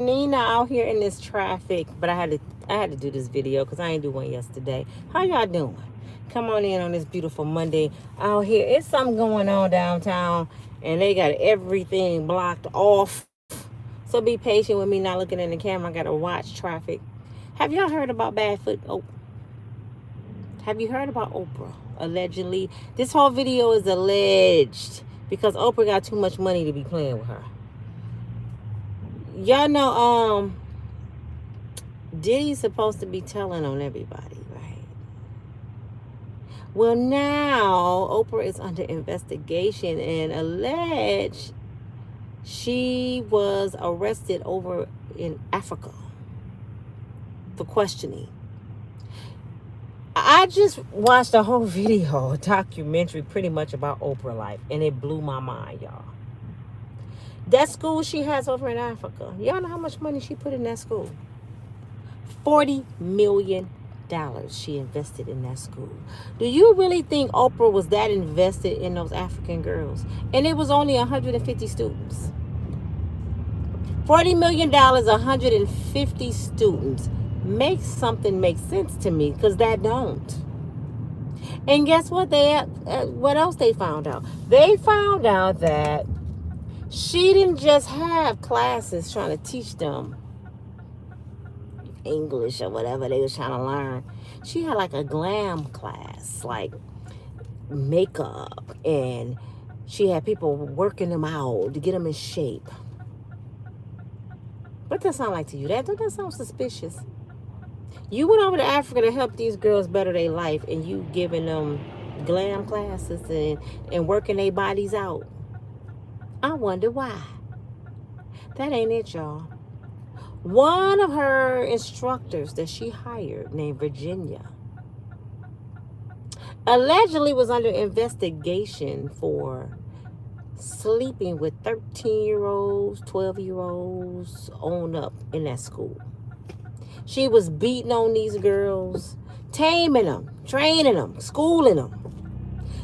Nina out here in this traffic, but I had to do this video because I ain't do one yesterday. How y'all doing? Come on in on this beautiful Monday out here. It's something going on downtown, and they got everything blocked off. So be patient with me not looking in the camera. I gotta watch traffic. Have y'all heard about Badfoot? Oh, have you heard about Oprah? Allegedly, this whole video is alleged because Oprah got too much money to be playing with her. Y'all know Diddy's supposed to be telling on everybody, right? Well, now Oprah is under investigation and alleged she was arrested over in Africa for questioning. I just watched a whole video, a documentary pretty much about Oprah life, and it blew my mind, y'all. That school she has over in Africa, y'all know how much money she put in that school? $40 million she invested in that school. Do you really think Oprah was that invested in those African girls? And it was only 150 students. $40 million, 150 students. Makes something make sense to me, because that don't. And guess what? What else they found out? They found out that she didn't just have classes trying to teach them English or whatever they was trying to learn. She had like a glam class, like makeup, and she had people working them out to get them in shape. What does that sound like to you? Don't that sound suspicious? You went over to Africa to help these girls better their life, and you giving them glam classes and working their bodies out. I wonder why. That ain't it, y'all. One of her instructors that she hired, named Virginia, allegedly was under investigation for sleeping with 13-year-olds, 12-year-olds on up in that school. She was beating on these girls, taming them, training them, schooling them.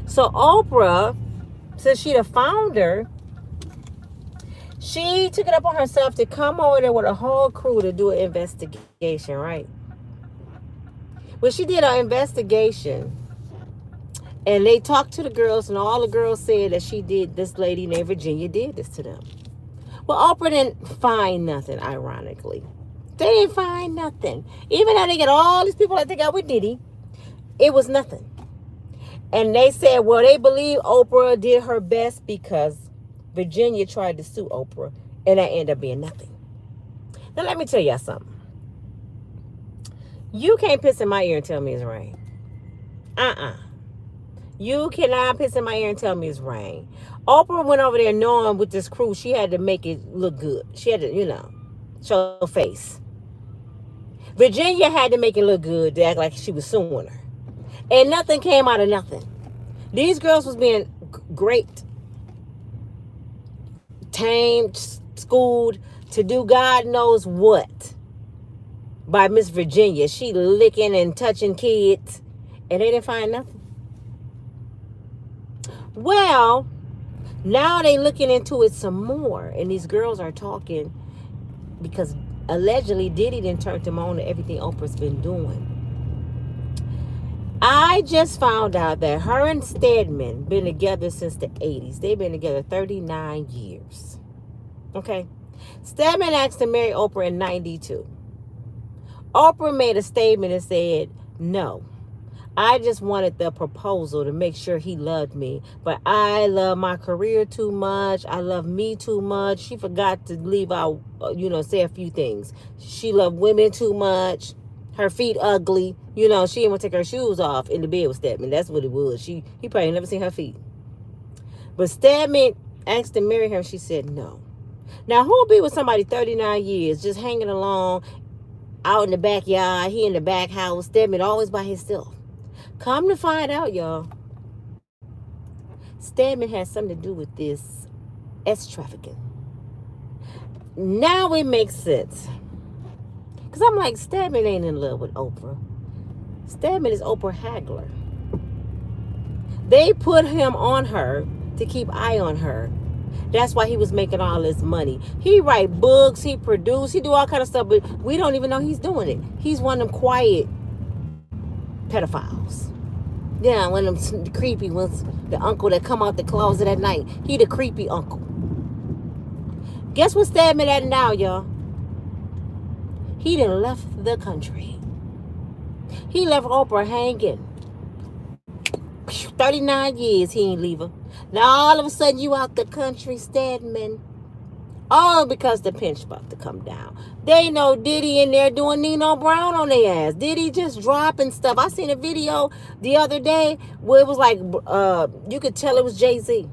So Oprah, since she the founder, she took it up on herself to come over there with a whole crew to do an investigation, right? Well, she did an investigation, and they talked to the girls, and all the girls said that this lady named Virginia did this to them. Well, Oprah didn't find nothing, ironically. They didn't find nothing. Even though they got all these people that they got with Diddy, it was nothing. And they said, well, they believe Oprah did her best because Virginia tried to sue Oprah, and that ended up being nothing. Now, let me tell y'all something. You can't piss in my ear and tell me it's rain. You cannot piss in my ear and tell me it's rain. Oprah went over there knowing with this crew, she had to make it look good. She had to, show her face. Virginia had to make it look good to act like she was suing her. And nothing came out of nothing. These girls was being great, tamed, schooled to do God knows what by Miss Virginia. She licking and touching kids, and they didn't find nothing. Well, now they looking into it some more, and these girls are talking because allegedly Diddy didn't turn them on to everything Oprah's been doing. I just found out that her and Stedman been together since the 80s. They've been together 39 years. Okay? Stedman asked to marry Oprah in 92. Oprah made a statement and said, no. I just wanted the proposal to make sure he loved me. But I love my career too much. I love me too much. She forgot to leave out, say a few things. She loved women too much. Her feet ugly. She didn't want to take her shoes off in the bed with Stedman. That's what it was. He probably never seen her feet. But Stedman asked to marry her, and she said no. Now, who'll be with somebody 39 years, just hanging along out in the backyard, he in the back house, Stedman always by himself? Come to find out, y'all, Stedman has something to do with this trafficking. Now it makes sense. Because I'm like, Stedman ain't in love with Oprah. Stedman is Oprah Hagler. They put him on her to keep eye on her. That's why he was making all this money. He write books, he produce, he do all kind of stuff, but we don't even know he's doing it. He's one of them quiet pedophiles. Yeah, one of them creepy ones. The uncle that come out the closet at night. He the creepy uncle. Guess what Stedman at now, y'all? He done left the country. He left Oprah hanging. 39 years he ain't leave her. Now all of a sudden you out the country, Stedman. All because the pinch about to come down. They know Diddy in there doing Nino Brown on their ass. Diddy just dropping stuff. I seen a video the other day where it was like, you could tell it was Jay-Z.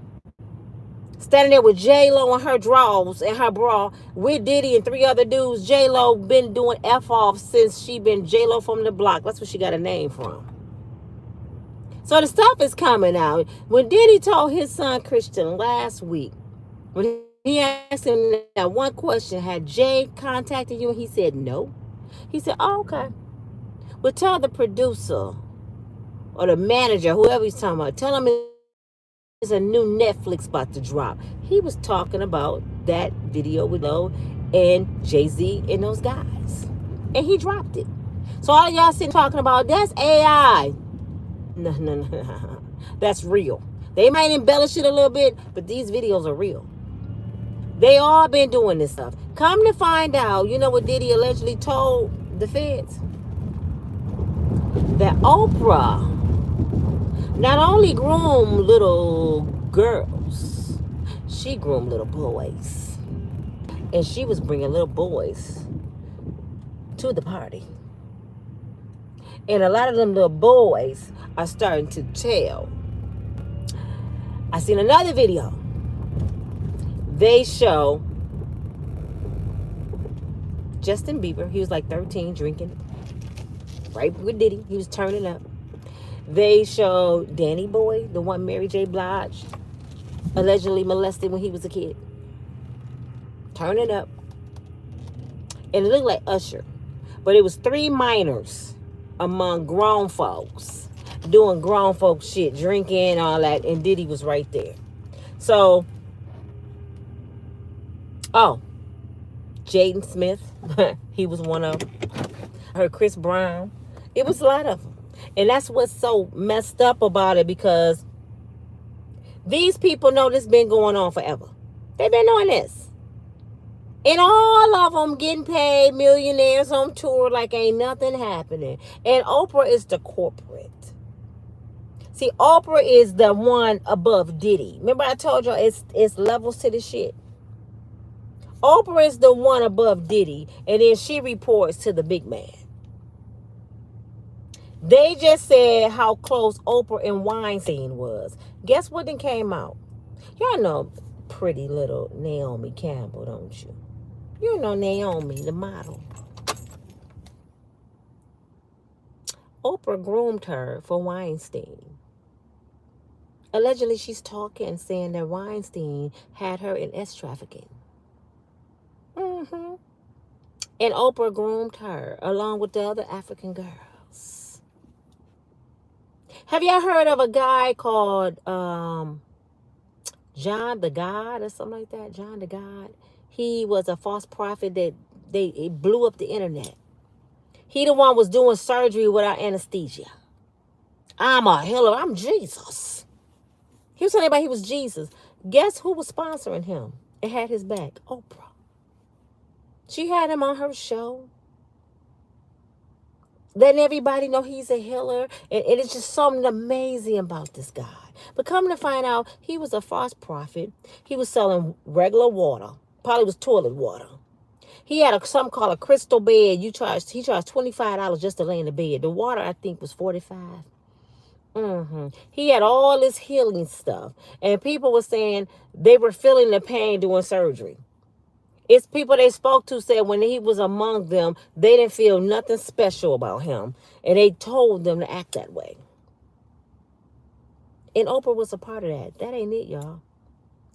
Standing there with J-Lo and her drawers and her bra with Diddy and 3 other dudes. J-Lo been doing F-off since she been J-Lo from the block. That's where she got a name from. So the stuff is coming out. When Diddy told his son Christian last week, when he asked him that one question, had Jay contacted you? And he said no. He said, oh, okay. Well, tell the producer or the manager, whoever he's talking about, tell him there's a new Netflix about to drop. He was talking about that video with Lo and Jay-Z and those guys. And he dropped it. So all y'all sitting talking about, that's AI. No. That's real. They might embellish it a little bit, but these videos are real. They all been doing this stuff. Come to find out, you know what Diddy allegedly told the feds? That Oprah not only groomed little girls, she groomed little boys. And she was bringing little boys to the party. And a lot of them little boys are starting to tell. I seen another video. They show Justin Bieber. He was like 13 drinking. Right with Diddy. He was turning up. They show Danny Boy, the one Mary J. Blige allegedly molested when he was a kid. Turning up. And it looked like Usher. But it was 3 minors among grown folks doing grown folks shit, drinking, all that, and Diddy was right there. So, Jaden Smith, he was one of them. Her Chris Brown. It was a lot of them. And that's what's so messed up about it, because these people know this been going on forever. They've been doing this. And all of them getting paid, millionaires on tour like ain't nothing happening. And Oprah is the corporate. See, Oprah is the one above Diddy. Remember I told y'all it's levels to this shit. Oprah is the one above Diddy, and then she reports to the big man. They just said how close Oprah and Weinstein was. Guess what then came out? Y'all know pretty little Naomi Campbell, don't you? You know Naomi, the model. Oprah groomed her for Weinstein. Allegedly, she's talking, saying that Weinstein had her in S trafficking. And Oprah groomed her along with the other African girls. Have y'all heard of a guy called John the God or something like that? John the God. He was a false prophet that it blew up the internet. He the one was doing surgery without anesthesia. I'm a healer. I'm Jesus. He was telling everybody he was Jesus. Guess who was sponsoring him? It had his back. Oprah. She had him on her show. Letting everybody know he's a healer. And it's just something amazing about this guy. But come to find out, he was a false prophet. He was selling regular water. Probably was toilet water. He had something called a crystal bed. He charged $25 just to lay in the bed. The water, I think, was $45. He had all this healing stuff. And people were saying they were feeling the pain doing surgery. It's people they spoke to said when he was among them, they didn't feel nothing special about him. And they told them to act that way. And Oprah was a part of that. That ain't it, y'all.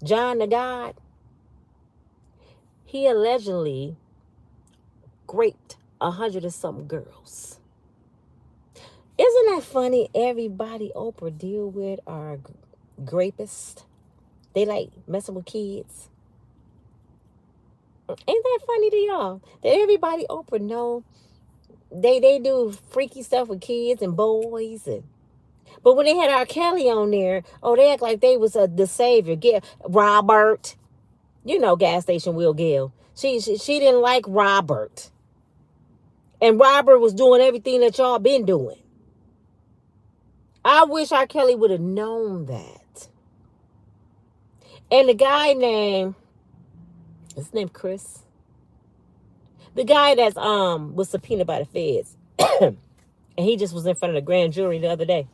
John the God, he allegedly raped 100 and something girls. Isn't that funny? Everybody Oprah deal with are rapists. They like messing with kids. Ain't that funny to y'all? That everybody Oprah know they do freaky stuff with kids and boys and. But when they had R. Kelly on there, oh, they act like they was the savior. Get Robert, gas station Will Gill. She didn't like Robert, and Robert was doing everything that y'all been doing. I wish R. Kelly would have known that. And the guy named, his name Chris, the guy that's was subpoenaed by the feds, and he just was in front of the grand jury the other day.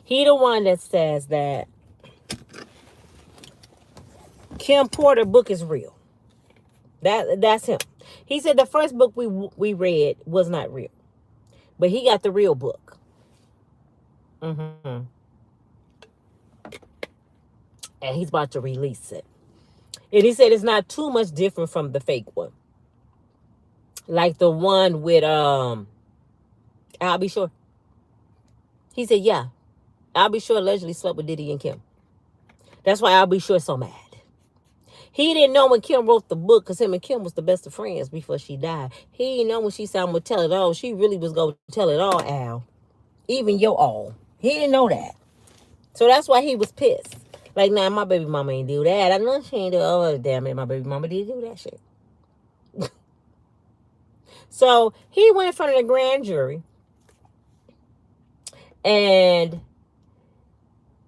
He the one that says that Kim Porter book is real. That's him. He said the first book we read was not real, but he got the real book. And he's about to release it. And he said it's not too much different from the fake one, like the one with I'll Be Sure. He said, yeah, I'll Be Sure allegedly slept with Diddy and Kim. That's why I'll Be Sure so mad. He didn't know when Kim wrote the book, because him and Kim was the best of friends before she died. He didn't know when she said, I'm going to tell it all. She really was going to tell it all, Al. Even your all. He didn't know that. So that's why he was pissed. Like, nah, my baby mama ain't do that. I know she ain't do, oh, damn it, my baby mama did do that shit. So he went in front of the grand jury. And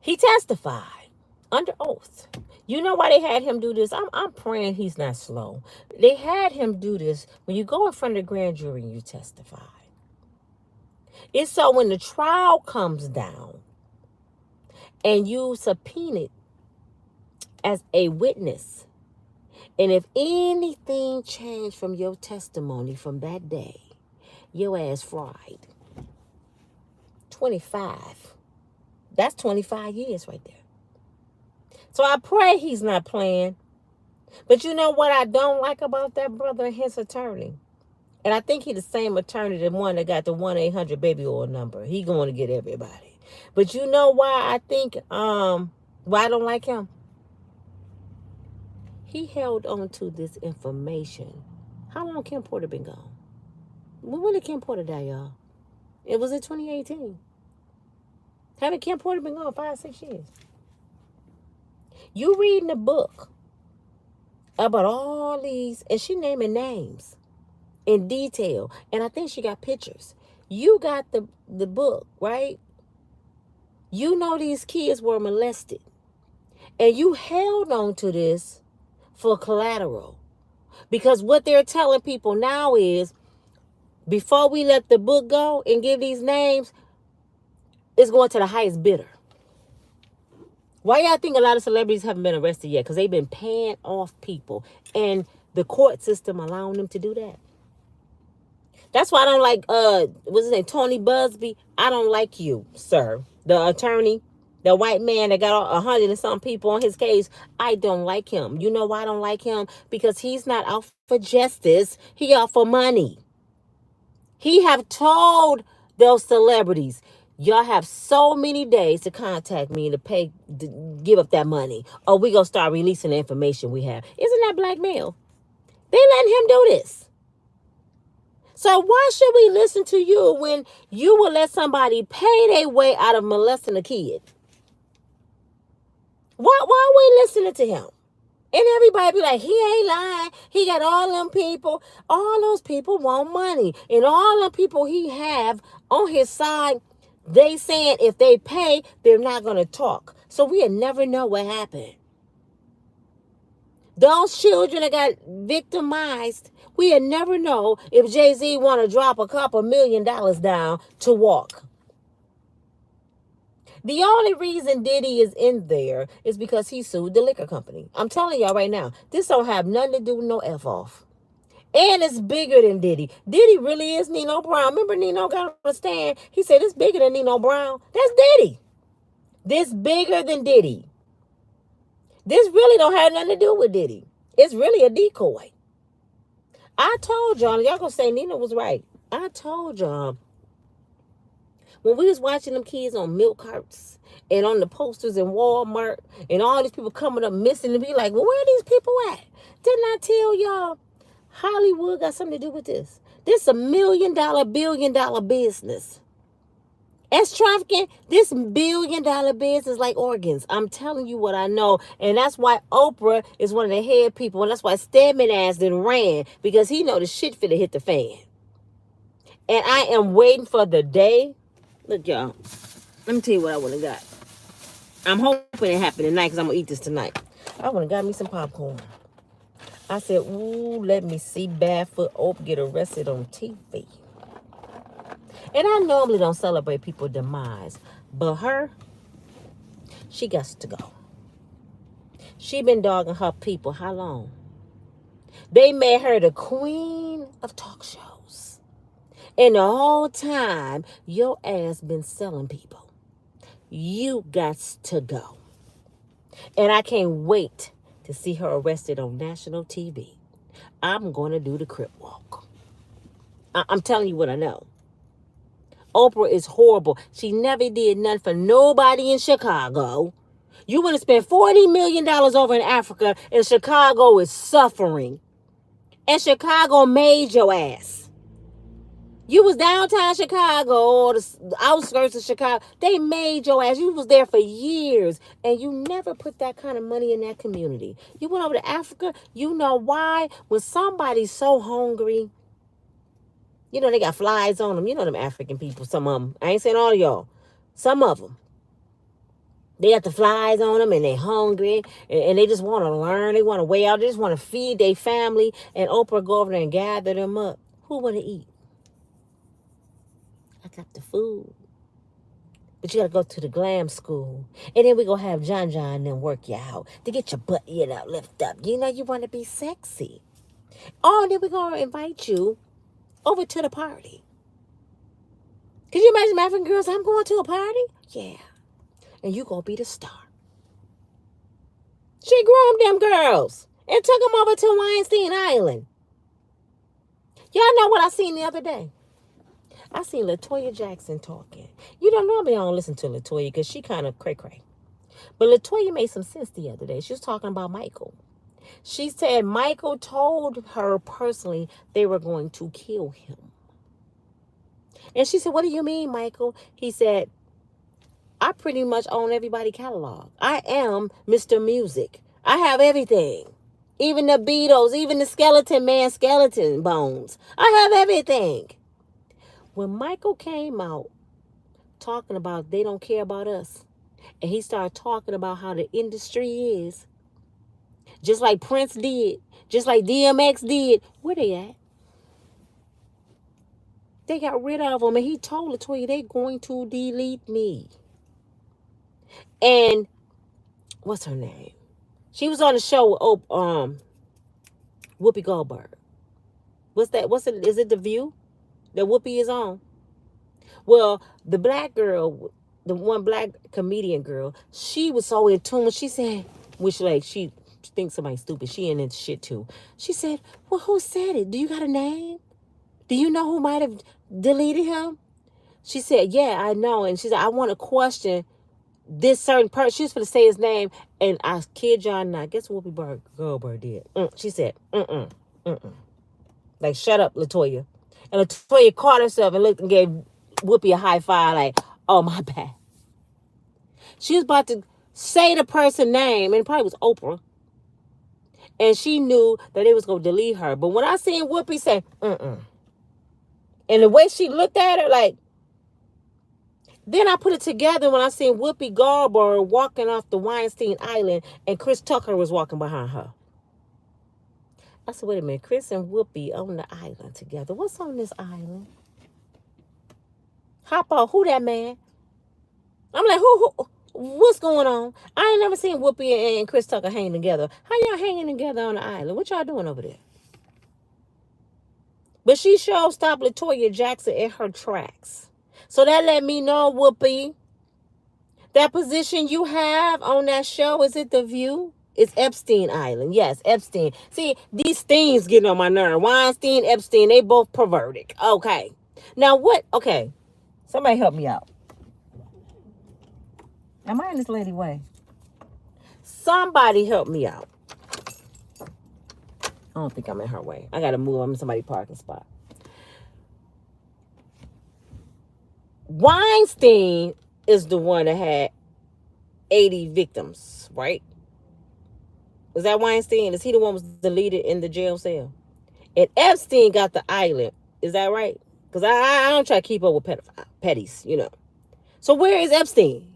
he testified under oath. You know why they had him do this? I'm praying he's not slow. They had him do this when you go in front of the grand jury and you testify. It's so when the trial comes down and you subpoenaed as a witness, and if anything changed from your testimony from that day, your ass fried. 25. That's 25 years right there. So I pray he's not playing. But you know what I don't like about that brother and his attorney? And I think he's the same attorney, the one that got the 1-800 baby oil number. He going to get everybody. But you know why I think, why I don't like him? He held on to this information. How long Kim Porter been gone? When did Kim Porter die, y'all? It was in 2018. Haven't Kim Porter been gone 5-6 years? You reading the book about all these, and she naming names in detail, and I think she got pictures. You got the book, right? You know these kids were molested, and you held on to this for collateral, because what they're telling people now is, before we let the book go and give these names, it's going to the highest bidder. Why y'all think a lot of celebrities haven't been arrested yet? Because they've been paying off people. And the court system allowing them to do that. That's why I don't like, what's his name, Tony Busby. I don't like you, sir. The attorney, the white man that got 100 and some people on his case. I don't like him. You know why I don't like him? Because he's not out for justice. He out for money. He have told those celebrities, y'all have so many days to contact me to pay, to give up that money, or we gonna start releasing the information we have. Isn't that blackmail? They letting him do this. So why should we listen to you when you will let somebody pay their way out of molesting a kid? Why are we listening to him? And everybody be like, he ain't lying. He got all them people. All those people want money. And all them people he have on his side, they saying if they pay, they're not going to talk. So we'll never know what happened. Those children that got victimized, we'll never know if Jay-Z want to drop a couple $1 million down to walk. The only reason Diddy is in there is because he sued the liquor company. I'm telling y'all right now, this don't have nothing to do with no F-off. And it's bigger than Diddy. Diddy really is Nino Brown. Remember Nino got on the stand? He said it's bigger than Nino Brown. That's Diddy. This bigger than Diddy. This really don't have nothing to do with Diddy. It's really a decoy. I told y'all, y'all gonna say Nino was right. I told y'all, When we was watching them kids on milk carts and on the posters in Walmart and all these people coming up missing and be like, well, where are these people at? Didn't I tell y'all Hollywood got something to do with this? This is $1 million, billion-dollar business. As trafficking, this billion-dollar business like organs. I'm telling you what I know. And that's why Oprah is one of the head people. And that's why Stedman ass then ran. Because he know the shit finna hit the fan. And I am waiting for the day. Look, y'all. Let me tell you what I would have got. I'm hoping it happened tonight because I'm going to eat this tonight. I would have got me some popcorn. I said, ooh, let me see Barefoot Oprah get arrested on TV. And I normally don't celebrate people's demise. But her, she got to go. She been dogging her people how long? They made her the queen of talk shows. And the whole time, your ass been selling people. You got to go. And I can't wait to see her arrested on national TV. I'm going to do the Crip Walk. I'm telling you what I know. Oprah is horrible. She never did nothing for nobody in Chicago. You want to spend $40 million over in Africa, and Chicago is suffering. And Chicago made your ass. You was downtown Chicago or the outskirts of Chicago. They made your ass. You was there for years, and you never put that kind of money in that community. You went over to Africa. You know why? When somebody's so hungry, you know, they got flies on them. You know them African people, some of them. I ain't saying all of y'all. Some of them. They got the flies on them and they hungry and they just want to learn. They want to weigh out. They just want to feed their family. And Oprah go over there and gather them up. Who want to eat? I got the food. But you got to go to the glam school. And then we going to have John and them work you out to get your butt, you know, lift up. You know, you want to be sexy. Oh, then we going to invite you over to the party. Could you imagine African girls? I'm going to a party? Yeah. And you gonna be the star. She groomed them girls and took them over to Weinstein Island. Y'all know what I seen the other day? I seen LaToya Jackson talking. You don't normally I don't listen to LaToya because she kind of cray-cray. But LaToya made some sense the other day. She was talking about Michael. She said Michael told her personally they were going to kill him. And she said, what do you mean, Michael? He said, I pretty much own everybody's catalog. I am Mr. Music. I have everything. Even the Beatles, even the Skeleton Man skeleton bones. I have everything. When Michael came out talking about they don't care about us, and he started talking about how the industry is, just like Prince did, just like DMX did, where they at? They got rid of him, and he told LaToya they going to delete me. And what's her name? She was on the show with Whoopi Goldberg. What's that? What's it? Is it The View that Whoopi is on? Well, the black girl, the one black comedian girl, she was so in tune. She said, which like she thinks somebody's stupid. She in this shit too. She said, well, who said it? Do you got a name? Do you know who might have deleted him? She said, yeah, I know. And she said, I want to question this certain person. She was going to say his name. And I kid y'all not. Guess what Whoopi Goldberg did? She said, like, shut up, LaToya. And LaToya caught herself and looked and gave Whoopi a high five like, oh, my bad. She was about to say the person's name, and it probably was Oprah. And she knew that it was going to delete her. But when I seen Whoopi say, and the way she looked at her, like, then I put it together when I seen Whoopi Goldberg walking off the Weinstein Island and Chris Tucker was walking behind her. I said, wait a minute, Chris and Whoopi on the island together. What's on this island? Hop on, who that man? I'm like, who, what's going on? I ain't never seen Whoopi and Chris Tucker hanging together. How y'all hanging together on the island? What y'all doing over there? But she sure stopped LaToya Jackson in her tracks. So that let me know, Whoopi, that position you have on that show, is it The View? It's Epstein Island. Yes, Epstein. See, these things getting on my nerve. Weinstein, Epstein, they both perverted. Okay. Now what? Okay. Somebody help me out. Am I in this lady way? Somebody help me out. I don't think I'm in her way. I gotta move. I'm in somebody's parking spot. Weinstein is the one that had 80 victims, right? Was that Weinstein? Is he the one who was deleted in the jail cell? And Epstein got the island. Is that right? Because I don't try to keep up with petties, you know. So where is Epstein?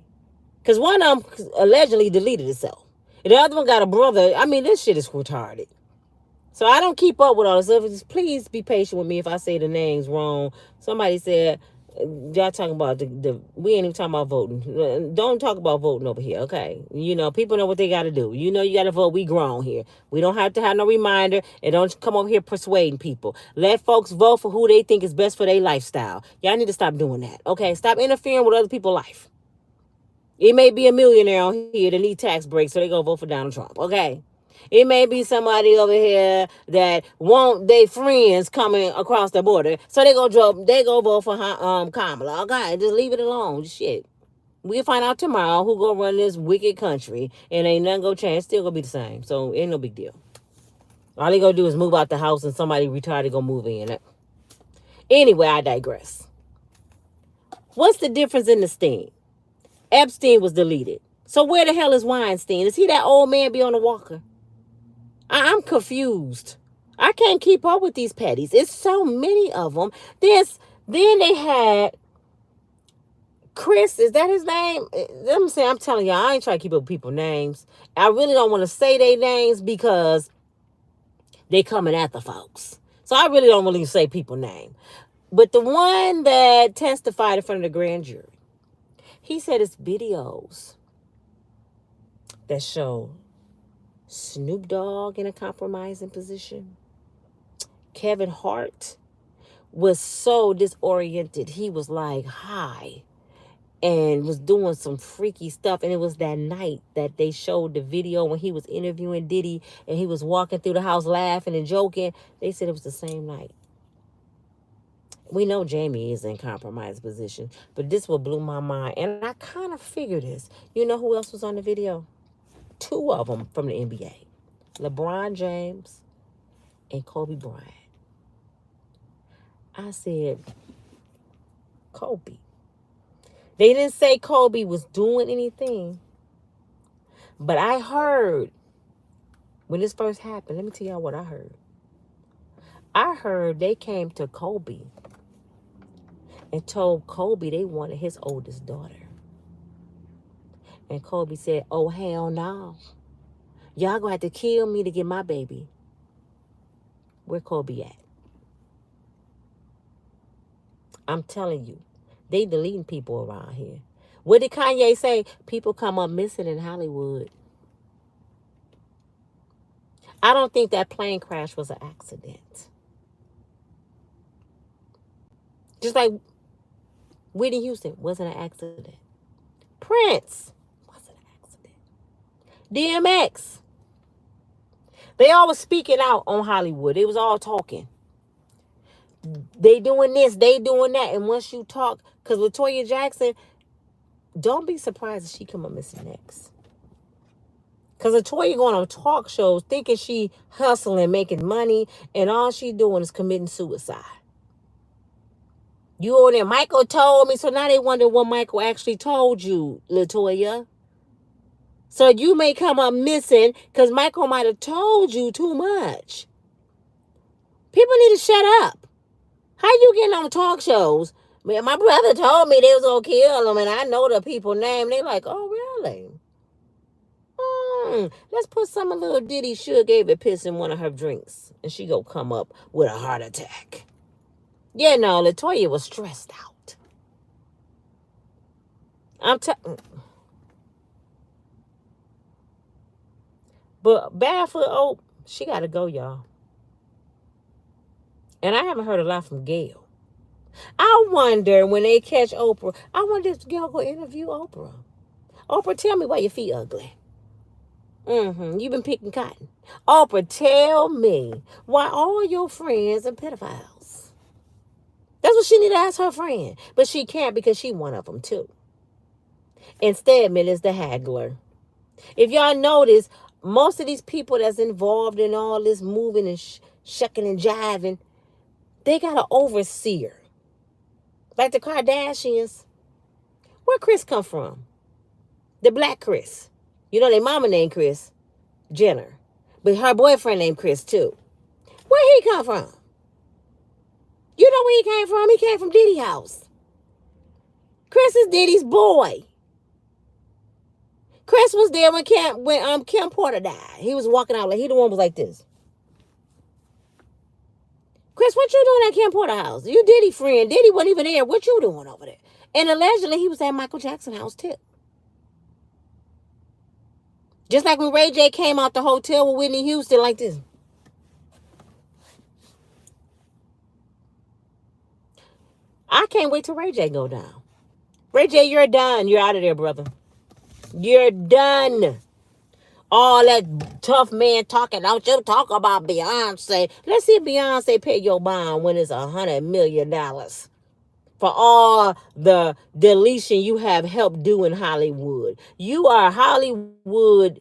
Because one of them allegedly deleted itself. And the other one got a brother. I mean, this shit is retarded. So I don't keep up with all this stuff. Just please be patient with me if I say the names wrong. Somebody said, y'all talking about we ain't even talking about voting. Don't talk about voting over here, okay? You know, people know what they got to do. You know you got to vote. We grown here. We don't have to have no reminder. And don't come over here persuading people. Let folks vote for who they think is best for their lifestyle. Y'all need to stop doing that, okay? Stop interfering with other people's life. It may be a millionaire on here that need tax breaks, so they go vote for Donald Trump, okay? It may be somebody over here that want their friends coming across the border, so they go vote for Kamala. Okay, just leave it alone. Shit, we'll find out tomorrow who gonna run this wicked country, and ain't nothing gonna change. It's still gonna be the same, so ain't no big deal. All they gonna do is move out the house, and somebody retired gonna move in. Anyway, I digress. What's the difference in the sting? Epstein was deleted. So where the hell is Weinstein? Is he that old man be on the walker? I'm confused. I can't keep up with these petties. It's so many of them. Then they had Chris. Is that his name? Let me say, I'm telling y'all, I ain't trying to keep up with people's names. I really don't want to say their names because they coming at the folks. So I really don't really say people's name. But the one that testified in front of the grand jury, he said it's videos that show Snoop Dogg in a compromising position. Kevin Hart was so disoriented. He was like high and was doing some freaky stuff. And it was that night that they showed the video when he was interviewing Diddy and he was walking through the house laughing and joking. They said it was the same night. We know Jamie is in compromised position, but this what blew my mind. And I kind of figured this. You know who else was on the video? Two of them from the NBA. LeBron James and Kobe Bryant. I said, Kobe. They didn't say Kobe was doing anything. But I heard, when this first happened, let me tell y'all what I heard. I heard they came to Kobe and told Kobe they wanted his oldest daughter. And Kobe said, oh, hell no. Y'all gonna have to kill me to get my baby. Where Kobe at? I'm telling you, they deleting people around here. What did Kanye say? People come up missing in Hollywood. I don't think that plane crash was an accident. Just like Whitney Houston wasn't an accident. Prince wasn't an accident. DMX. They all was speaking out on Hollywood. They was all talking. They doing this, they doing that. And once you talk, because LaToya Jackson, don't be surprised if she come up missing next. Because LaToya going on talk shows thinking she hustling, making money, and all she doing is committing suicide. You on there, Michael told me, so now they wonder what Michael actually told you, LaToya. So you may come up missing because Michael might have told you too much. People need to shut up. How you getting on talk shows? Man, my brother told me they was going to kill him, and I know the people name. They like, oh, really? Let's put some of little Diddy sure gave it piss in one of her drinks, and she go come up with a heart attack. Yeah, no, LaToya was stressed out. But Barefoot Oak, she got to go, y'all. And I haven't heard a lot from Gail. I wonder when they catch Oprah, I wonder if Gail go interview Oprah. Oprah, tell me why your feet ugly. You've been picking cotton. Oprah, tell me why all your friends are pedophiles. That's what she need to ask her friend. But she can't because she one of them too. And Stedman is the haggler. If y'all notice, most of these people that's involved in all this moving and shucking and jiving, they got an overseer. Like the Kardashians. Where Chris come from? The black Chris. You know their mama named Chris Jenner. But her boyfriend named Chris too. Where he come from? You know where he came from? He came from Diddy house. Chris is Diddy's boy. Chris was there when Kim Porter died. He was walking out like he the one was like this. Chris, what you doing at Kim Porter house? You Diddy friend. Diddy wasn't even there. What you doing over there? And allegedly he was at Michael Jackson house too. Just like when Ray J came out the hotel with Whitney Houston like this. I can't wait till Ray J go down. Ray J, you're done. You're out of there, brother. You're done. All that tough man talking. Don't you talk about Beyonce. Let's see if Beyonce pay your bond when it's $100 million for all the deletion you have helped do in Hollywood. You are Hollywood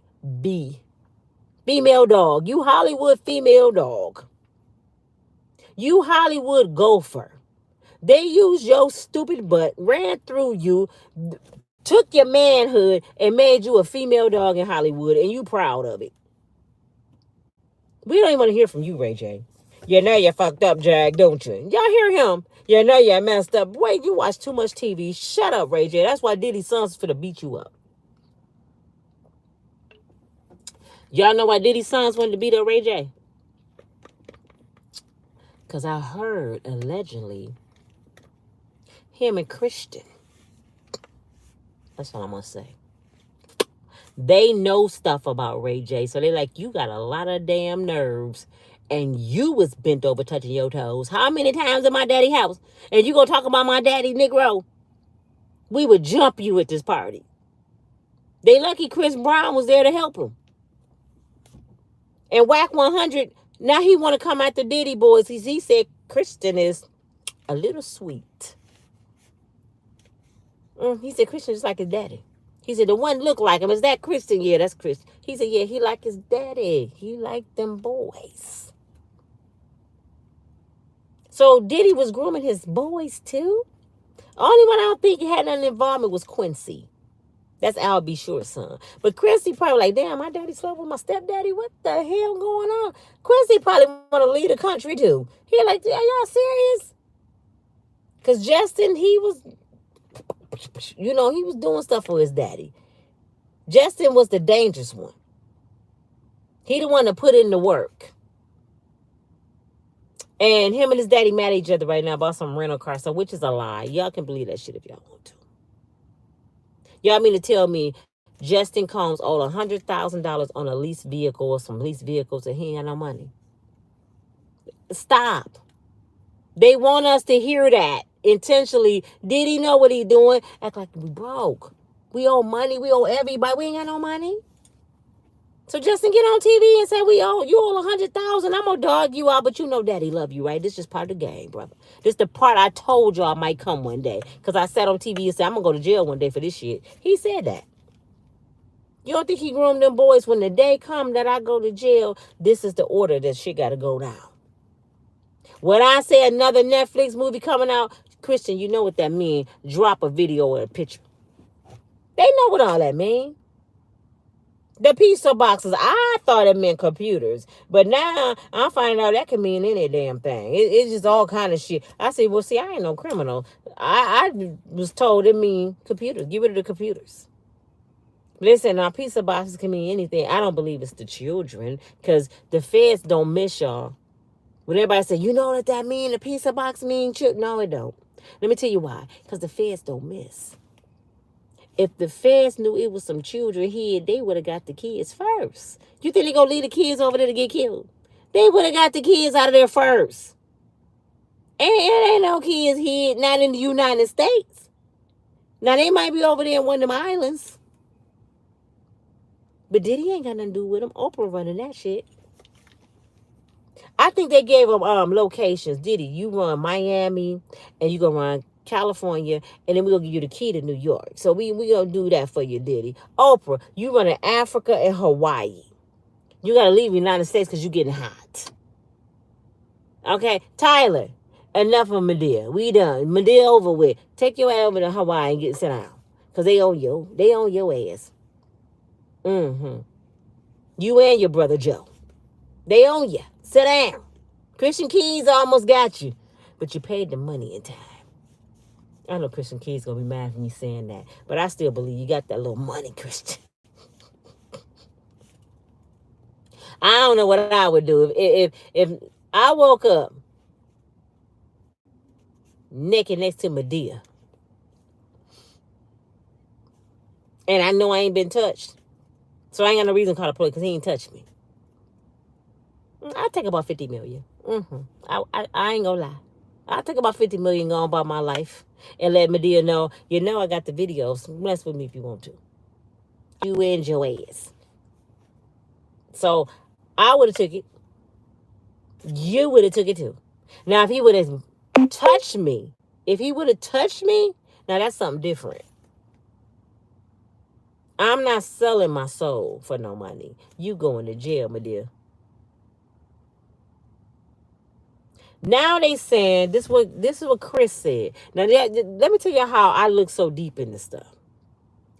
female dog. You Hollywood female dog. You Hollywood gopher. They used your stupid butt, ran through you, took your manhood, and made you a female dog in Hollywood, and you proud of it. We don't even want to hear from you, Ray J. You know you fucked up, Jag, don't you? Y'all hear him? You know you messed up. Wait, you watch too much TV. Shut up, Ray J. That's why Diddy's sons finna beat you up. Y'all know why Diddy's sons wanted to beat up Ray J? Because I heard, allegedly, him and Christian. That's all I'm going to say. They know stuff about Ray J. So they like, you got a lot of damn nerves. And you was bent over touching your toes. How many times in my daddy house? And you going to talk about my daddy, Negro? We would jump you at this party. They lucky Chris Brown was there to help him. And Whack 100, now he want to come at the Diddy boys. He said Christian is a little sweet. He said Christian just like his daddy. He said the one look like him. Is that Christian? Yeah, that's Christian. He said, yeah, he like his daddy. He like them boys. So Diddy was grooming his boys too? Only one I don't think he had any involvement was Quincy. That's Al B. Sure's son. But Quincy probably like, damn, my daddy slept with my stepdaddy. What the hell going on? Quincy probably want to leave the country too. He like, are y'all serious? Because Justin, he was... he was doing stuff for his daddy. Justin was the dangerous one. He the one that put in the work. And him and his daddy mad at each other right now about some rental car, so which is a lie. Y'all can believe that shit if y'all want to. Y'all mean to tell me Justin Combs owed $100,000 on a leased vehicle or some leased vehicles and he ain't got no money? Stop. They want us to hear that intentionally. Did he know what he doing? Act like we broke. We owe money. We owe everybody. We ain't got no money. So Justin get on TV and say you owe $100,000. I'm gonna dog you out, but you know Daddy love you, right? This is just part of the game, brother. This the part I told y'all might come one day. Because I sat on TV and said I'm gonna go to jail one day for this shit. He said that. You don't think he groomed them boys when the day come that I go to jail? This is the order that shit gotta go down. When I say another Netflix movie coming out, Christian, you know what that mean. Drop a video or a picture. They know what all that mean. The pizza boxes, I thought it meant computers. But now I'm finding out that can mean any damn thing. It's just all kind of shit. I say, well, see, I ain't no criminal. I was told it mean computers. Get rid of the computers. Listen, now pizza boxes can mean anything. I don't believe it's the children because the feds don't miss y'all. When everybody say, you know what that mean? The pizza box mean children? No, it don't. Let me tell you why. Because the feds don't miss. If the feds knew it was some children here, they would have got the kids first. You think they gonna leave the kids over there to get killed? They would have got the kids out of there first. And it ain't no kids here, not in the United States. Now, they might be over there in one of them islands. But Diddy ain't got nothing to do with them. Oprah running that shit. I think they gave them locations. Diddy, you run Miami and you gonna run California, and then we're going to give you the key to New York. So we going to do that for you, Diddy. Oprah, you running Africa and Hawaii. You got to leave the United States because you're getting hot. Okay, Tyler, enough of Medea. We done. Medea over with. Take your ass over to Hawaii and get sit down. Because they own you. They own your ass. Mm-hmm. You and your brother Joe. They own you. Sit down. Christian Keys almost got you. But you paid the money in time. I know Christian Keys going to be mad at me saying that. But I still believe you got that little money, Christian. I don't know what I would do. If I woke up naked next to Medea, and I know I ain't been touched, so I ain't got no reason to call the police because he ain't touched me. I'll take about 50 million. I ain't gonna lie. I'll take about 50 million going about my life and let Medea know, I got the videos. Mess with me if you want to. You and your ass. So I would have took it. You would have took it too. Now, if he would have touched me, now that's something different. I'm not selling my soul for no money. You going to jail, my dear. Now they saying this is what Chris said. Now let me tell you how I look so deep in this stuff.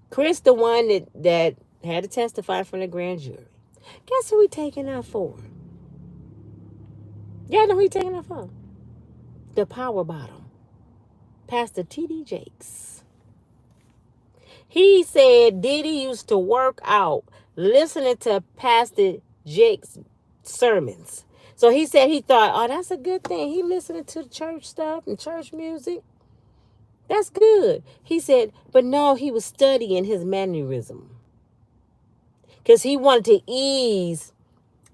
Chris, the one that had to testify from the grand jury. Guess who he taking out for? Yeah, I know who he taking out for. The power bottom. Pastor T.D. Jakes. He said Diddy used to work out listening to Pastor Jakes' sermons. So he said he thought, oh, that's a good thing. He listening to church stuff and church music. That's good. He said, but no, he was studying his mannerism. Because he wanted to ease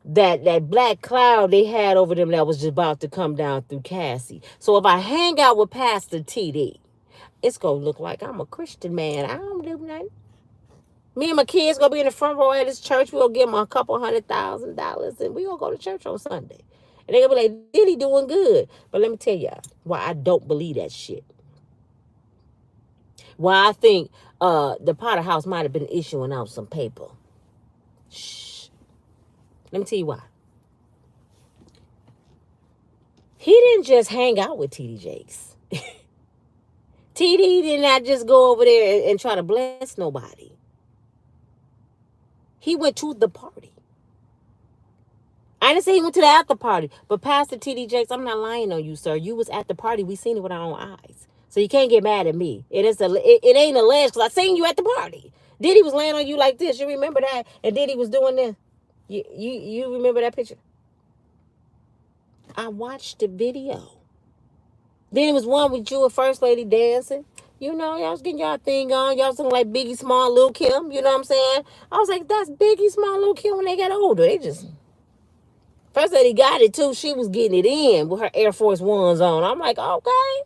that black cloud they had over them that was just about to come down through Cassie. So if I hang out with Pastor TD, it's going to look like I'm a Christian man. I don't do nothing. Me and my kids going to be in the front row at this church. We'll give them a couple $100,000 and we going to go to church on Sunday. And they're going to be like, Diddy doing good. But let me tell y'all why I don't believe that shit. Why I think the Potter House might have been issuing out some paper. Shh. Let me tell you why. He didn't just hang out with T.D. Jakes. T.D. did not just go over there and try to bless nobody. He went to the party. I didn't say he went to the after party, but Pastor T.D. Jakes, I'm not lying on you, sir. You was at the party. We seen it with our own eyes. So you can't get mad at me. It ain't alleged because I seen you at the party. Diddy was laying on you like this. You remember that? And Diddy was doing this. You remember that picture? I watched the video. Then it was one with you and First Lady dancing. Y'all was getting y'all thing on. Y'all was looking like Biggie Small, Lil Kim. You know what I'm saying? I was like, that's Biggie Small, Lil Kim when they got older. First Lady got it too. She was getting it in with her Air Force Ones on. I'm like, okay.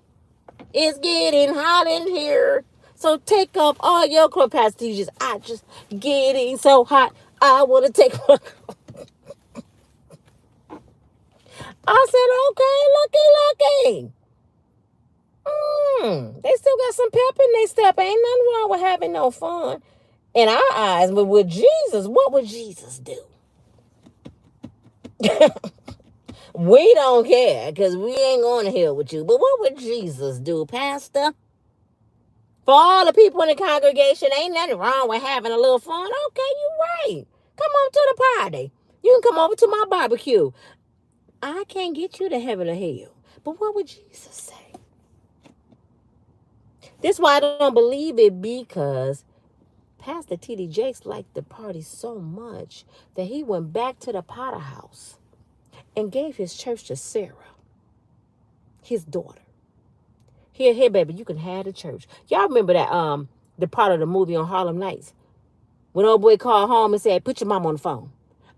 It's getting hot in here. So take off all your clothes, Pastor T. I just getting so hot. I want to take my I said, okay, looky. They still got some pep in their step. Ain't nothing wrong with having no fun. In our eyes, but with Jesus, what would Jesus do? We don't care because we ain't going to hell with you. But what would Jesus do, Pastor? For all the people in the congregation, ain't nothing wrong with having a little fun. Okay, you right. Come on to the party. You can come over to my barbecue. I can't get you to heaven or hell. But what would Jesus say? This is why I don't believe it, because Pastor T.D. Jakes liked the party so much that he went back to the Potter House and gave his church to Sarah, his daughter. Here, baby, you can have the church. Y'all remember that the part of the movie on Harlem Nights when old boy called home and said, put your mom on the phone.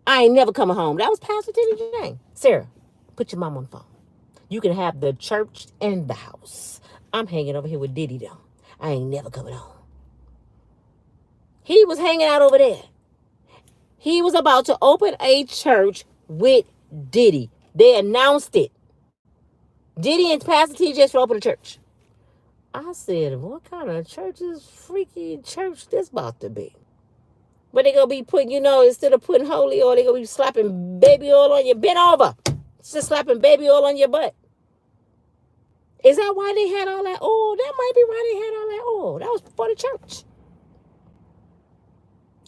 I ain't never coming home. That was Pastor T.D. Jakes. Sarah, put your mom on the phone. You can have the church and the house. I'm hanging over here with Diddy though. I ain't never coming home. He was hanging out over there. He was about to open a church with Diddy. They announced it. Diddy and Pastor T just opened a church. I said, what kind of church is freaky church this about to be? But they gonna be putting, instead of putting holy oil, they gonna be slapping baby oil on your bent over. It's just slapping baby oil on your butt. Is that why they had all that oil? That might be why they had all that oil. That was for the church.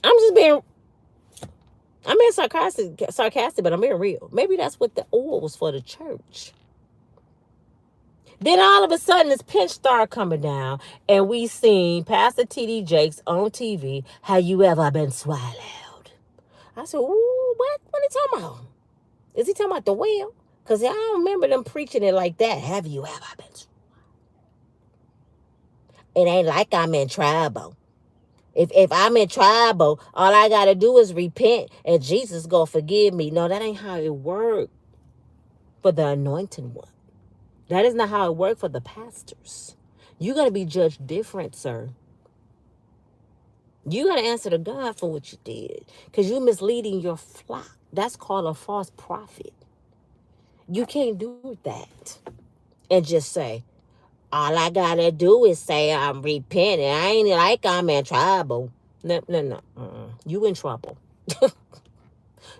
I'm being sarcastic, but I'm being real. Maybe that's what the oil was for, the church. Then all of a sudden, this pinch star coming down, and we seen Pastor T.D. Jakes on TV. Have you ever been swallowed? I said, ooh, what? What are you talking about? Is he talking about the whale? Because I don't remember them preaching it like that. Have you ever been swallowed? It ain't like I'm in trouble. If I'm in trouble, all I got to do is repent, and Jesus going to forgive me. No, that ain't how it works for the anointed one. That is not how it worked for the pastors. You're going to be judged different, sir. You got to answer to God for what you did, because you're misleading your flock. That's called a false prophet. You can't do that and just say, all I got to do is say I'm repenting. I ain't like I'm in trouble. No. You in trouble.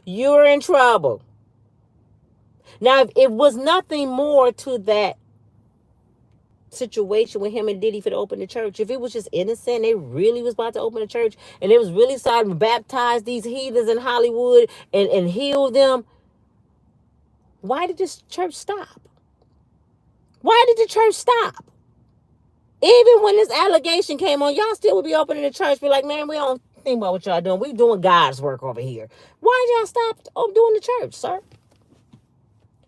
You're in trouble. Now, if it was nothing more to that situation with him and Diddy for to open the church, if it was just innocent, they really was about to open the church, and they was really starting to baptize these heathens in Hollywood and heal them, why did this church stop? Why did the church stop? Even when this allegation came on, y'all still would be opening the church, be like, man, we don't think about what y'all doing. We doing God's work over here. Why did y'all stop doing the church, sir?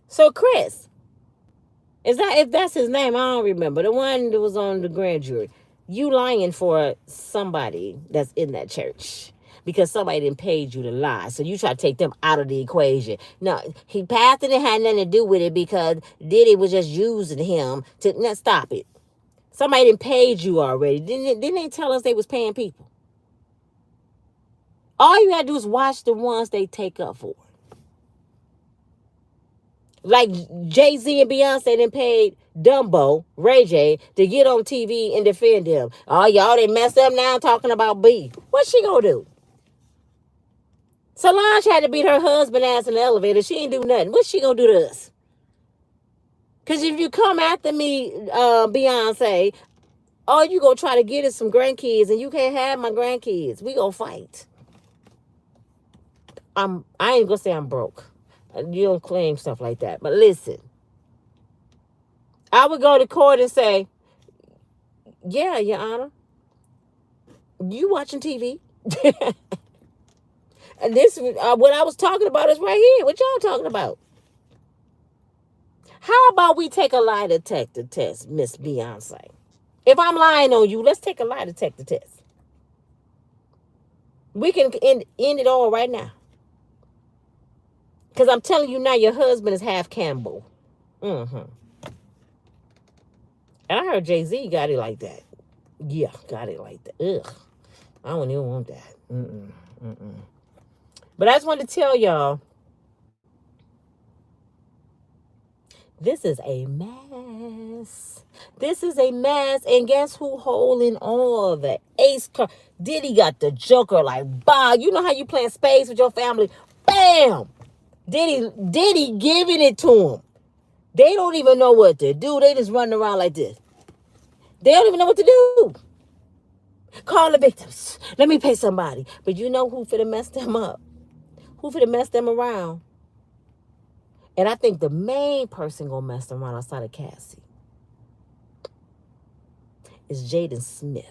So Chris, if that's his name, I don't remember. The one that was on the grand jury. You lying for somebody that's in that church because somebody didn't pay you to lie. So you try to take them out of the equation. No, pastor didn't have nothing to do with it because Diddy was just using him to. Now stop it. Somebody didn't paid you already. Didn't they tell us they was paying people? All you gotta do is watch the ones they take up for. Like Jay-Z and Beyonce didn't paid Dumbo, Ray J, to get on TV and defend him. Oh, y'all they messed up now talking about B. What's she gonna do? Solange had to beat her husband ass in the elevator. She ain't do nothing. What's she gonna do to us? Because if you come after me, Beyonce, all you gonna try to get is some grandkids, and you can't have my grandkids. We gonna fight. I ain't gonna say I'm broke. You don't claim stuff like that. But listen, I would go to court and say, yeah, Your Honor, you watching TV? And this, what I was talking about is right here. What y'all talking about? How about we take a lie detector test, Miss Beyonce? If I'm lying on you, let's take a lie detector test. We can end it all right now. Because I'm telling you now, your husband is half Campbell. And I heard Jay-Z got it like that. Yeah, got it like that. Ugh. I don't even want that. But I just wanted to tell y'all, this is a mess. This is a mess. And guess who holding all the ace card? Diddy got the joker like, bah. You know how you playing spades with your family? Bam! Diddy giving it to them. They don't even know what to do. They just running around like this. They don't even know what to do. Call the victims. Let me pay somebody. But you know who finna mess them up? Who finna mess them around? And I think the main person gonna mess them around outside of Cassie is Jaden Smith.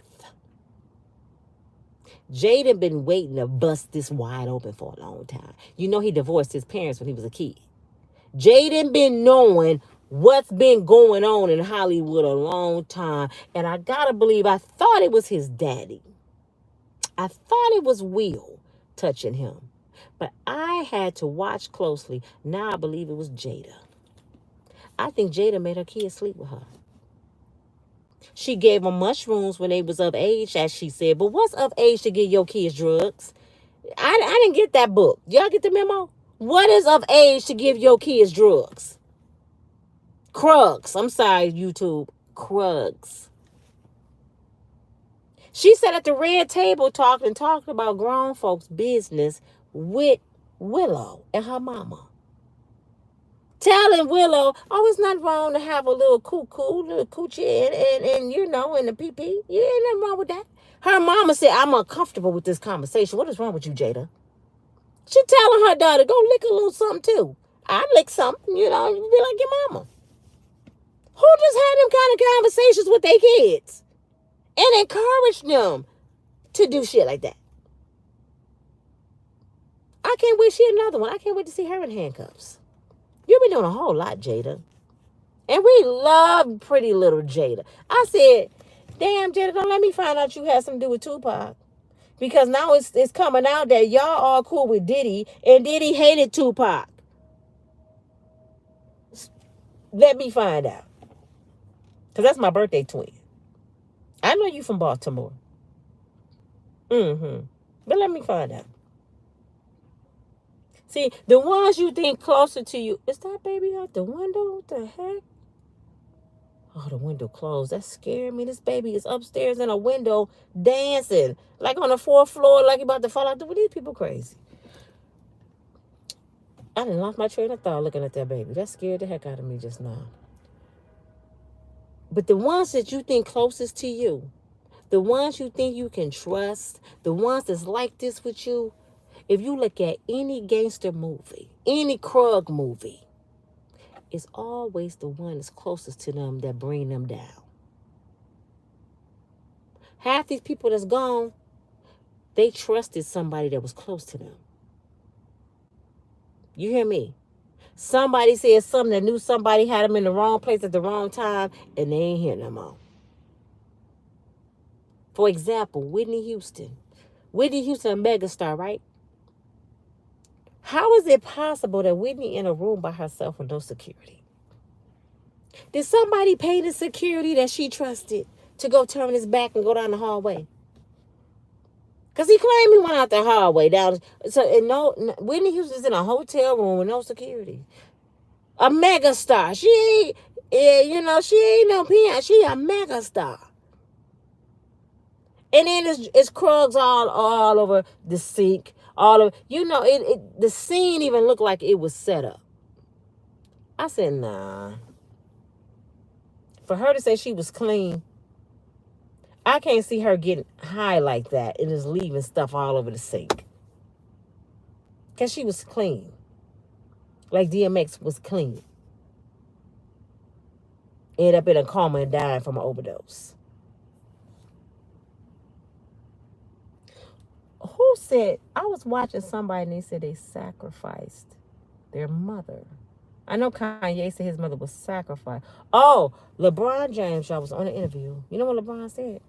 Jaden been waiting to bust this wide open for a long time. You know he divorced his parents when he was a kid. Jaden been knowing what's been going on in Hollywood a long time. And I gotta believe, I thought it was his daddy. I thought it was Will touching him. But I had to watch closely. Now I believe it was Jada. I think Jada made her kids sleep with her. She gave them mushrooms when they was of age, as she said. But what's of age to give your kids drugs? I didn't get that book. Y'all get the memo? What is of age to give your kids drugs? Krugs. I'm sorry, YouTube. Krugs. She sat at the red table talking about grown folks' business with Willow and her mama. Telling Willow, oh, it's not wrong to have a little little coochie and you know, in the pee-pee. Yeah, ain't nothing wrong with that. Her mama said, I'm uncomfortable with this conversation. What is wrong with you, Jada? She telling her daughter, go lick a little something too. I lick something, you know, you be like your mama. Who just had them kind of conversations with their kids and encouraged them to do shit like that? I can't wait. She another one. I can't wait to see her in handcuffs. You've been doing a whole lot, Jada. And we love pretty little Jada. I said, damn, Jada, don't let me find out you had something to do with Tupac. Because now it's coming out that y'all all cool with Diddy, and Diddy hated Tupac. Let me find out. Because that's my birthday twin. I know you from Baltimore. But let me find out. See, the ones you think closer to you, is that baby out the window? What the heck? Oh, the window closed. That scared me. This baby is upstairs in a window dancing. Like on the 4th floor, like he about to fall out. These people crazy. I done lost my train of thought looking at that baby. That scared the heck out of me just now. But the ones that you think closest to you, the ones you think you can trust, the ones that's like this with you, if you look at any gangster movie, any Krug movie, it's always the one that's closest to them that bring them down. Half these people that's gone, they trusted somebody that was close to them. You hear me? Somebody said something that knew somebody had them in the wrong place at the wrong time, and they ain't here no more. For example, Whitney Houston. Whitney Houston, a megastar, right? How is it possible that Whitney in a room by herself with no security? Did somebody pay the security that she trusted to go turn his back and go down the hallway? Because he claimed he went out the hallway down. So, Whitney Houston's in a hotel room with no security. A megastar. She ain't, she ain't no peon. She a megastar. And then it's Krugs all over the sink. All of, the scene even looked like it was set up. I said, nah. For her to say she was clean, I can't see her getting high like that and just leaving stuff all over the sink. Because she was clean. Like DMX was clean. Ended up in a coma and dying from an overdose. Who said, I was watching somebody and they said they sacrificed their mother. I know Kanye said his mother was sacrificed. Oh, LeBron James, y'all, was on an interview. You know what LeBron said?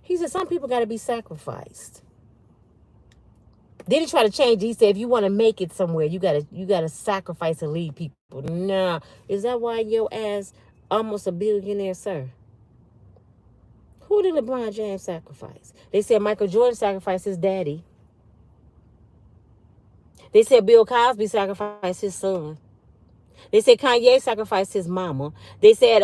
He said some people got to be sacrificed. Then he tried to change it. He said if you want to make it somewhere, you gotta sacrifice and lead people. Nah, is that why your ass almost a billionaire, sir? Who did LeBron James sacrifice? They said Michael Jordan sacrificed his daddy. They said Bill Cosby sacrificed his son. They said Kanye sacrificed his mama. They said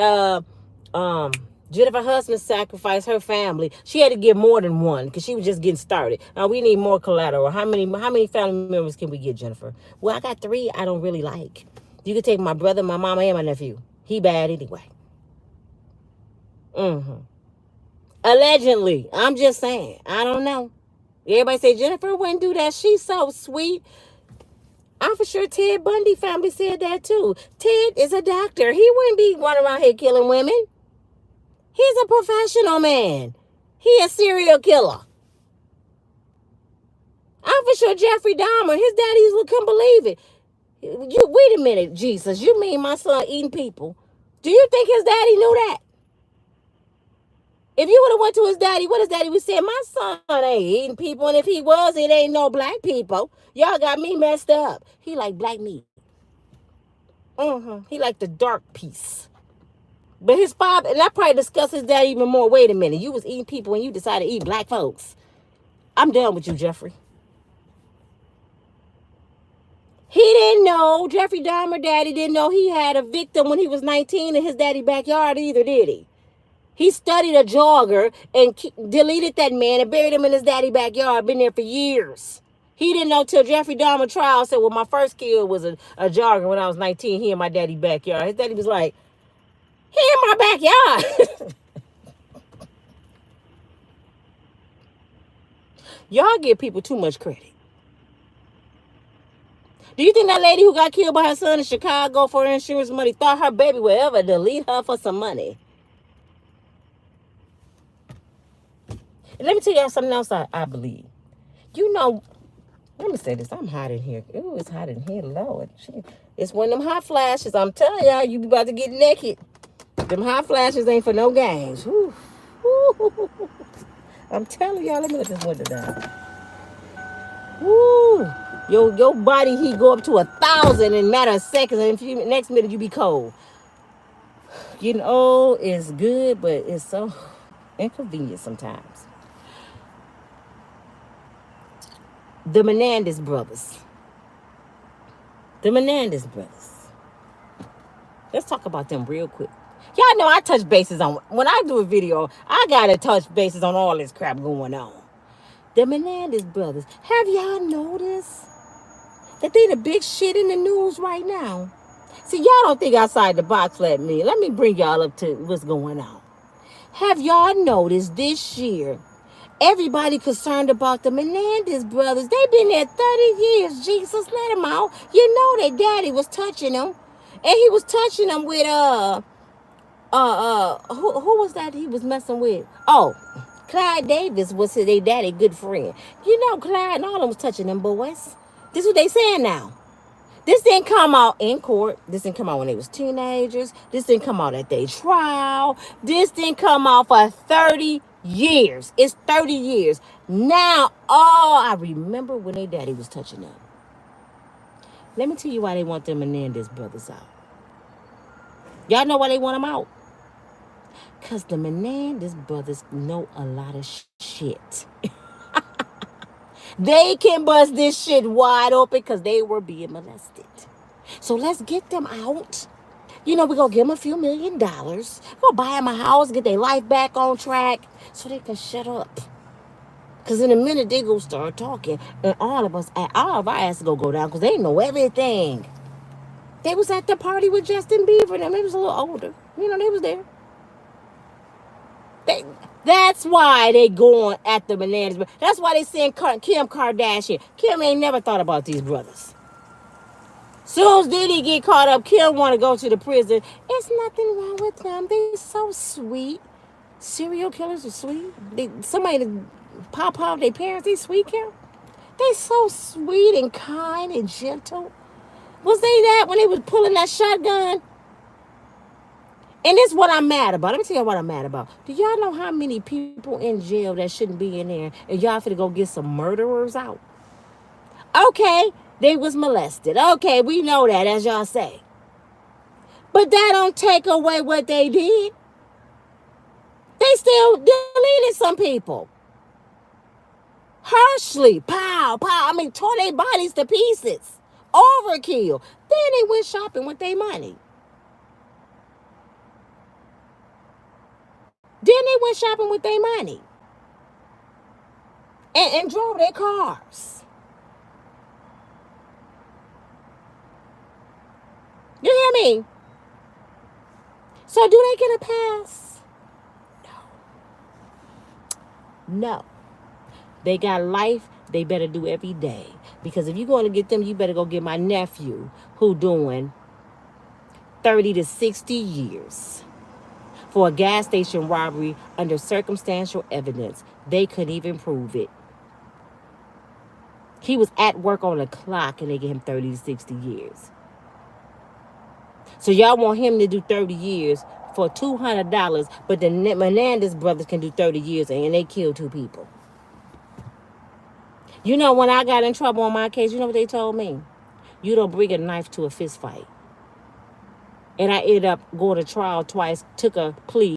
Jennifer Hudson sacrificed her family. She had to give more than one because she was just getting started. Now we need more collateral. How many family members can we get, Jennifer? Well, I got 3 I don't really like. You can take my brother, my mama, and my nephew. He bad anyway. Allegedly. I'm just saying. I don't know. Everybody say Jennifer wouldn't do that. She's so sweet. I'm for sure Ted Bundy family said that too. Ted is a doctor. He wouldn't be running around here killing women. He's a professional man. He a serial killer. I'm for sure Jeffrey Dahmer, his daddy couldn't believe it. Wait a minute, Jesus. You mean my son eating people? Do you think his daddy knew that? If you would have went to his daddy, what his daddy would say, my son ain't eating people, and if he was, it ain't no black people. Y'all got me messed up. He like black meat. He like the dark piece. But his father, and I probably discussed his dad even more. Wait a minute, you was eating people and you decided to eat black folks. I'm done with you, Jeffrey. He didn't know, Jeffrey Dahmer daddy didn't know he had a victim when he was 19 in his daddy's backyard either, did he? He studied a jogger and deleted that man and buried him in his daddy's backyard. Been there for years. He didn't know till Jeffrey Dahmer trial said, well, my first kill was a jogger when I was 19. He in my daddy's backyard. His daddy was like, he in my backyard. Y'all give people too much credit. Do you think that lady who got killed by her son in Chicago for her insurance money thought her baby would ever delete her for some money? And let me tell y'all something else I believe. You know, let me say this. I'm hot in here. Ooh, it's hot in here. Lord. It's one of them hot flashes. I'm telling y'all, you be about to get naked. Them hot flashes ain't for no games. Ooh. Ooh. I'm telling y'all, let me let this window down. Woo! Your body heat go up to 1,000 in a matter of seconds, and next minute you be cold. Getting old is good, but it's so inconvenient sometimes. The Menendez brothers. Let's talk about them real quick. Y'all know I touch bases on, when I do a video, I gotta touch bases on all this crap going on. The Menendez brothers. Have y'all noticed that they the big shit in the news right now? See, y'all don't think outside the box like me. Let me bring y'all up to what's going on. Have y'all noticed this year, everybody concerned about the Menendez brothers? They been there 30 years. Jesus, let them out. You know their daddy was touching them. And he was touching them with, who was that he was messing with? Oh, Clyde Davis was their daddy good friend. You know, Clyde and all of them was touching them boys. This is what they saying now. This didn't come out in court. This didn't come out when they was teenagers. This didn't come out at their trial. This didn't come out for 30 years. It's 30 years. Now, I remember when their daddy was touching them. Let me tell you why they want the Menendez brothers out. Y'all know why they want them out? Because the Menendez brothers know a lot of shit. They can bust this shit wide open because they were being molested. So let's get them out. You know, we're going to give them a few $1 million. We're going to buy them a house, get their life back on track so they can shut up. Because in a minute, they going to start talking. And all of our asses going to go down because they know everything. They was at the party with Justin Bieber and them. They was a little older. You know, they was there. That's why they going at the Menendez. That's why they saying Kim Kardashian. Kim ain't never thought about these brothers. Soon as Diddy get caught up, Kim want to go to the prison. It's nothing wrong with them. They so sweet. Serial killers are sweet. Somebody pop out their parents. They sweet, Kim. They so sweet and kind and gentle. Was they that when they was pulling that shotgun? And this is what I'm mad about. Let me tell you what I'm mad about. Do y'all know how many people in jail that shouldn't be in there and y'all finna go get some murderers out? Okay, they was molested. Okay, we know that, as y'all say. But that don't take away what they did. They still deleted some people. Harshly. Pow, pow. I mean, tore their bodies to pieces. Overkill. Then they went shopping with their money. Then they went shopping with their money. And drove their cars. You hear me? So do they get a pass? No. They got life. They better do every day. Because if you're going to get them, you better go get my nephew who doing 30 to 60 years. For a gas station robbery under circumstantial evidence. They couldn't even prove it. He was at work on the clock and they gave him 30 to 60 years. So y'all want him to do 30 years for $200, but the Menendez brothers can do 30 years and they killed 2 people. You know, when I got in trouble on my case, you know what they told me? You don't bring a knife to a fist fight. And I ended up going to trial twice, took a plea,